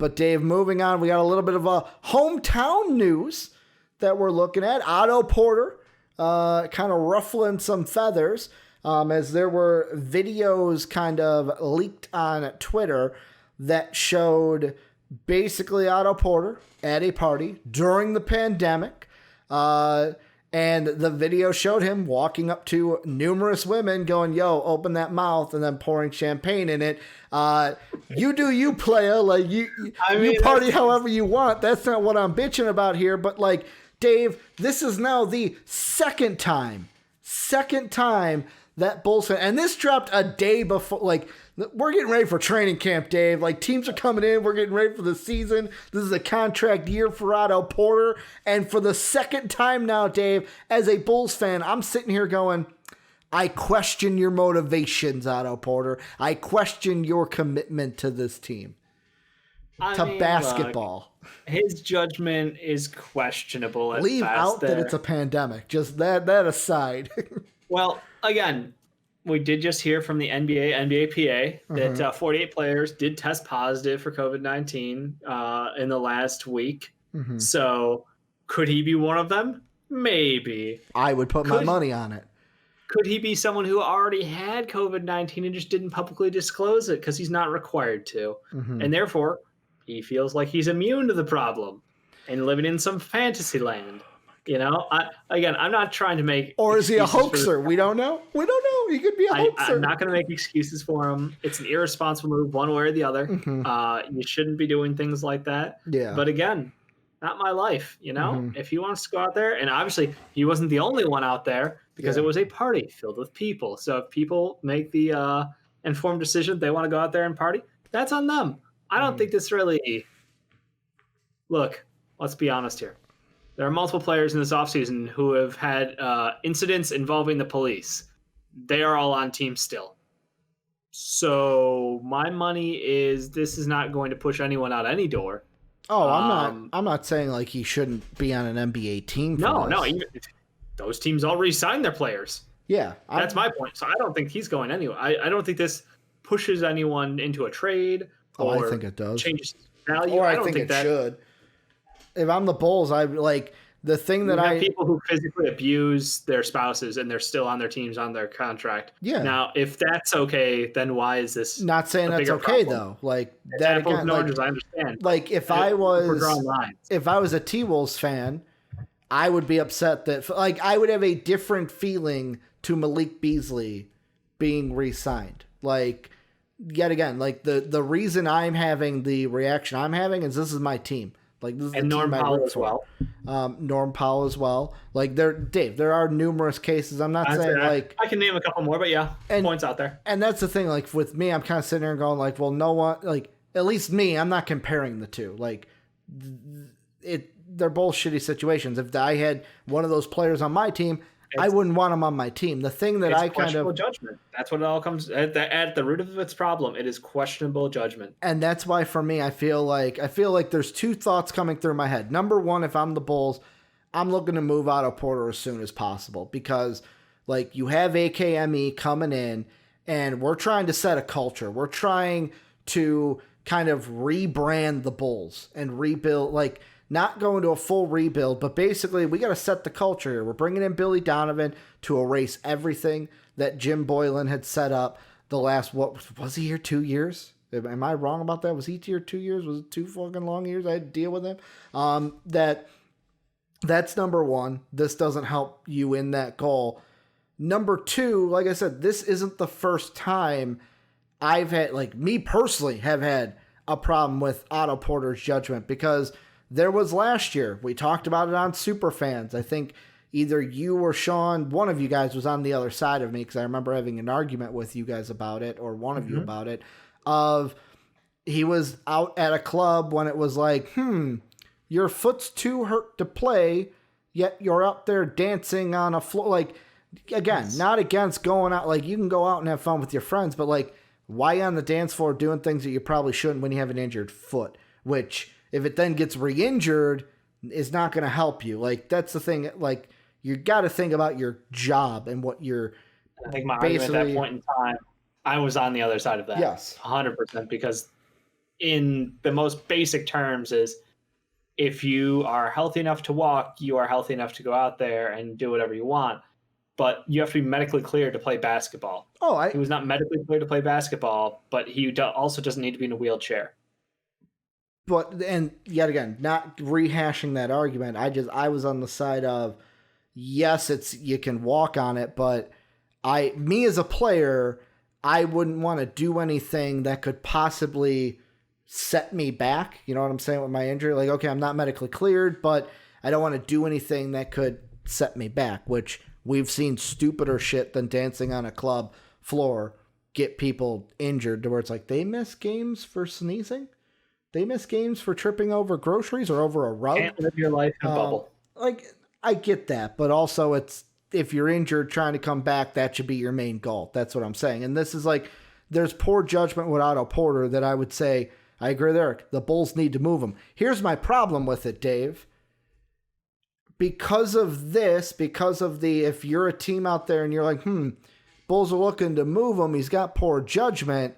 But Dave, moving on, we got a little bit of a hometown news that we're looking at. Otto Porter kind of ruffling some feathers as there were videos kind of leaked on Twitter that showed basically Otto Porter at a party during the pandemic. And the video showed him walking up to numerous women going, yo, open that mouth, and then pouring champagne in it. You do you, playa. Like, you party however you want. That's not what I'm bitching about here. But, like, Dave, this is now the second time that Bulls fan, and this dropped a day before, like, we're getting ready for training camp, Dave. Like, teams are coming in. We're getting ready for the season. This is a contract year for Otto Porter. And for the second time now, Dave, as a Bulls fan, I'm sitting here going, I question your motivations, Otto Porter. I question your commitment to this team, to basketball. Look, his judgment is questionable. Leave out that it's a pandemic. Just that aside. Well, again, we did just hear from the NBA PA that 48 players did test positive for COVID-19 in the last week. Mm-hmm. So could he be one of them? Maybe. I would put my money on it. Could he be someone who already had COVID-19 and just didn't publicly disclose it because he's not required to? Mm-hmm. And therefore, he feels like he's immune to the problem and living in some fantasy land. You know, I'm not trying to make. Or is he a hoaxer? We don't know. He could be a hoaxer. I'm not going to make excuses for him. It's an irresponsible move, one way or the other. Mm-hmm. You shouldn't be doing things like that. Yeah. But again, not my life. You know, if he wants to go out there, and obviously he wasn't the only one out there because it was a party filled with people. So if people make the informed decision they want to go out there and party, that's on them. I don't think this really. Look, let's be honest here. There are multiple players in this offseason who have had incidents involving the police. They are all on teams still. So my money is this is not going to push anyone out any door. Oh, I'm not saying like he shouldn't be on an NBA team. No. Those teams all re-signed their players. Yeah. That's my point. So I don't think he's going anywhere. I don't think this pushes anyone into a trade. I think it does. Changes value. Or I don't think it should. If I'm the Bulls, I like the thing that have people who physically abuse their spouses and they're still on their teams on their contract. Yeah. Now, if that's okay, then why is this not saying that's okay though? Like it's that apples again, and oranges, I understand. Like if I was a T-Wolves fan, I would be upset that like I would have a different feeling to Malik Beasley being re-signed. Like yet again, like the reason I'm having the reaction I'm having is this is my team. Like this is and Norm Powell as well. Norm Powell as well. Like there are numerous cases. I'm not saying like I can name a couple more, but points out there. And that's the thing. Like with me, I'm kind of sitting there and going like, well, no one like at least me. I'm not comparing the two. Like they're both shitty situations. If I had one of those players on my team, I wouldn't want him on my team. The thing that I kind of judgment. That's what it all comes at the root of its problem. It is questionable judgment, and that's why for me, I feel like there's two thoughts coming through my head. Number one, if I'm the Bulls, I'm looking to move Otto Porter as soon as possible because like you have AKME coming in, and we're trying to set a culture. We're trying to kind of rebrand the Bulls and rebuild like. Not going to a full rebuild, but basically we got to set the culture here. We're bringing in Billy Donovan to erase everything that Jim Boylan had set up the last, what was he here 2 years? Am I wrong about that? Was he here 2 years? Was it 2 fucking long years? I had to deal with him. That's number one. This doesn't help you in that goal. Number two, like I said, this isn't the first time I've had, like me personally, have had a problem with Otto Porter's judgment because there was last year. We talked about it on Superfans. I think either you or Sean, one of you guys was on the other side of me because I remember having an argument with you guys about it, or one of you about it, of he was out at a club when it was like, your foot's too hurt to play, yet you're out there dancing on a floor. Like, again, not against going out. Like, you can go out and have fun with your friends, but like, why on the dance floor doing things that you probably shouldn't when you have an injured foot, which... if it then gets re-injured, is not going to help you. Like, that's the thing. Like, you got to think about your job and what you're I think my argument at that point in time, I was on the other side of that. Yes. 100%, because in the most basic terms is if you are healthy enough to walk, you are healthy enough to go out there and do whatever you want. But you have to be medically cleared to play basketball. He was not medically cleared to play basketball, but he also doesn't need to be in a wheelchair. But, and yet again, not rehashing that argument, I was on the side of, yes, you can walk on it, but me as a player, I wouldn't want to do anything that could possibly set me back. You know what I'm saying with my injury? Like, okay, I'm not medically cleared, but I don't want to do anything that could set me back, which we've seen stupider shit than dancing on a club floor get people injured to where it's like they miss games for sneezing. They miss games for tripping over groceries or over a rug. Can't live your life in a bubble. Like, I get that, but also it's, if you're injured trying to come back, that should be your main goal. That's what I'm saying. And this is like, there's poor judgment with Otto Porter that I would say, I agree with Eric, the Bulls need to move him. Here's my problem with it, Dave. Because of this, if you're a team out there and you're like, Bulls are looking to move him, he's got poor judgment,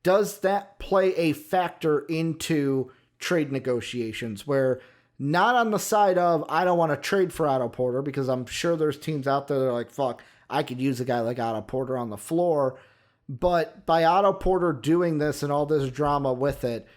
does that play a factor into trade negotiations where not on the side of, I don't want to trade for Otto Porter, because I'm sure there's teams out there that are like, fuck, I could use a guy like Otto Porter on the floor. But by Otto Porter doing this and all this drama with it,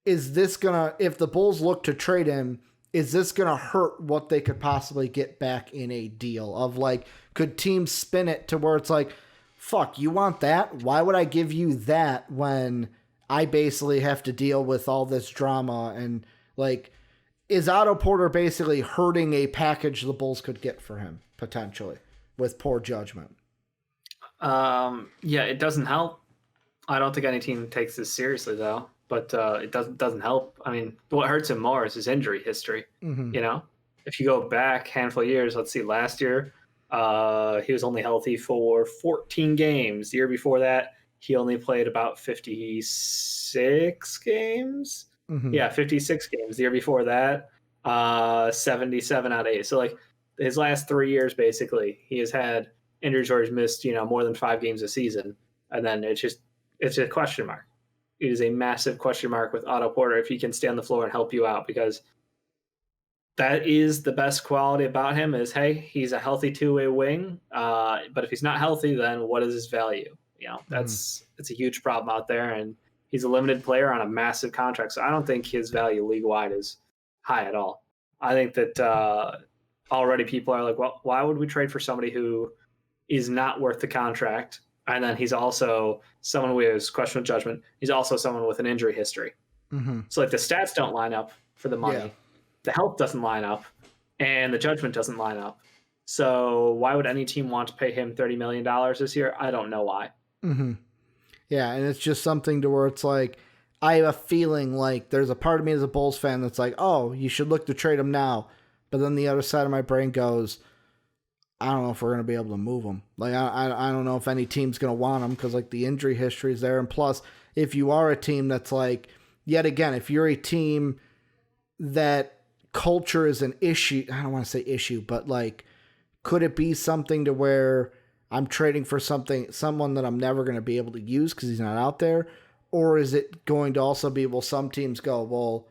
is this going to, if the Bulls look to trade him, is this going to hurt what they could possibly get back in a deal of like, could teams spin it to where it's like, fuck, you want that? Why would I give you that when I basically have to deal with all this drama? And like, is Otto Porter basically hurting a package the Bulls could get for him potentially with poor judgment? Yeah, it doesn't help. I don't think any team takes this seriously though, but it doesn't help. I mean, what hurts him more is his injury history. You know, if you go back a handful of years, let's see, last year, he was only healthy for 14 games. The year before that, he only played about 56 games. Yeah, 56 games. The year before that, 77 out of 80. So like his last 3 years, basically, he has had injuries where he's missed, more than 5 games a season. And then it's a question mark. It is a massive question mark with Otto Porter if he can stay on the floor and help you out, because that is the best quality about him is, hey, he's a healthy two-way wing. But if he's not healthy, then what is his value? It's a huge problem out there, and he's a limited player on a massive contract. So I don't think his value league-wide is high at all. I think that already people are like, well, why would we trade for somebody who is not worth the contract? And then he's also someone who has questionable judgment. He's also someone with an injury history. So like the stats don't line up for the money. Yeah. The health doesn't line up, and the judgment doesn't line up. So why would any team want to pay him $30 million this year? I don't know why. Yeah, and it's just something to where it's like, I have a feeling like there's a part of me as a Bulls fan that's like, oh, you should look to trade him now. But then the other side of my brain goes, I don't know if we're going to be able to move him. Like, I don't know if any team's going to want him because, like, the injury history is there. And plus, if you are a team that's like, yet again, if you're a team that culture is an issue, I don't want to say issue, but like, could it be something to where I'm trading for someone that I'm never going to be able to use because he's not out there? Or is it going to also be, well, some teams go, well,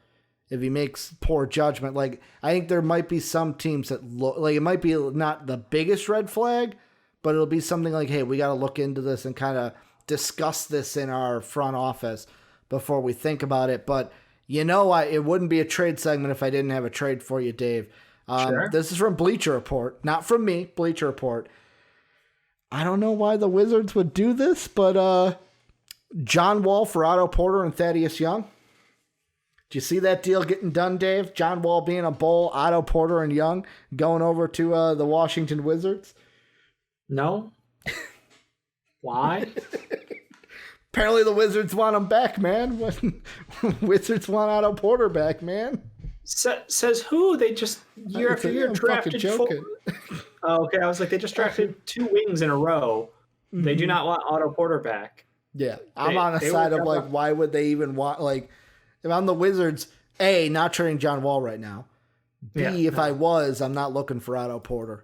if he makes poor judgment, like, I think there might be some teams that look like it might be not the biggest red flag, but it'll be something like, hey, we got to look into this and kind of discuss this in our front office before we think about it. But it wouldn't be a trade segment if I didn't have a trade for you, Dave. Sure. This is from Bleacher Report, not from me, Bleacher Report. I don't know why the Wizards would do this, but John Wall for Otto Porter and Thaddeus Young. Do you see that deal getting done, Dave? John Wall being a Bull, Otto Porter and Young going over to the Washington Wizards? No. Why? Apparently the Wizards want him back, man. Wizards want Otto Porter back, man. Says who? They just year after year drafted joking. Oh, okay, I was like, they just drafted 2 wings in a row. They do not want Otto Porter back. Yeah, I'm on the side of like, why would they even want, like, if I'm the Wizards, A, not trading John Wall right now. B, I was, I'm not looking for Otto Porter.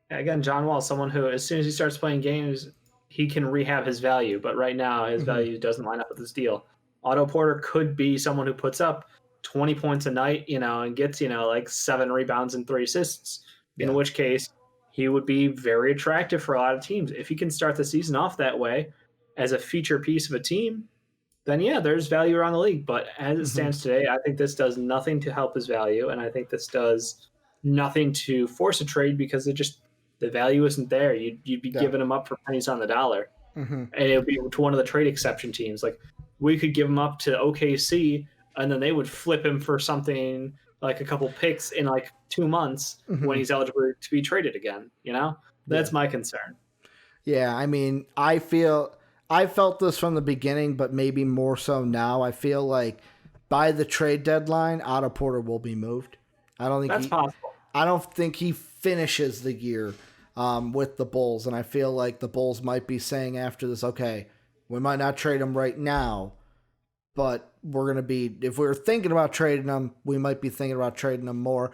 Again, John Wall is someone who, as soon as he starts playing games, he can rehab his value. But right now, his value doesn't line up with this deal. Otto Porter could be someone who puts up 20 points a night, and gets, like 7 rebounds and 3 assists, in which case he would be very attractive for a lot of teams. If he can start the season off that way as a feature piece of a team, then there's value around the league. But as it stands today, I think this does nothing to help his value, and I think this does nothing to force a trade because the value isn't there. You'd be giving him up for pennies on the dollar, and it would be to one of the trade exception teams. Like, we could give him up to OKC, and then they would flip him for something like a couple picks in like 2 months when he's eligible to be traded again. That's my concern. Yeah, I mean, I felt this from the beginning, but maybe more so now. I feel like by the trade deadline, Otto Porter will be moved. I don't think that's possible. I don't think he finishes the year with the Bulls, and I feel like the Bulls might be saying after this, okay, we might not trade him right now, but we're going to be, if we're thinking about trading him, we might be thinking about trading him more.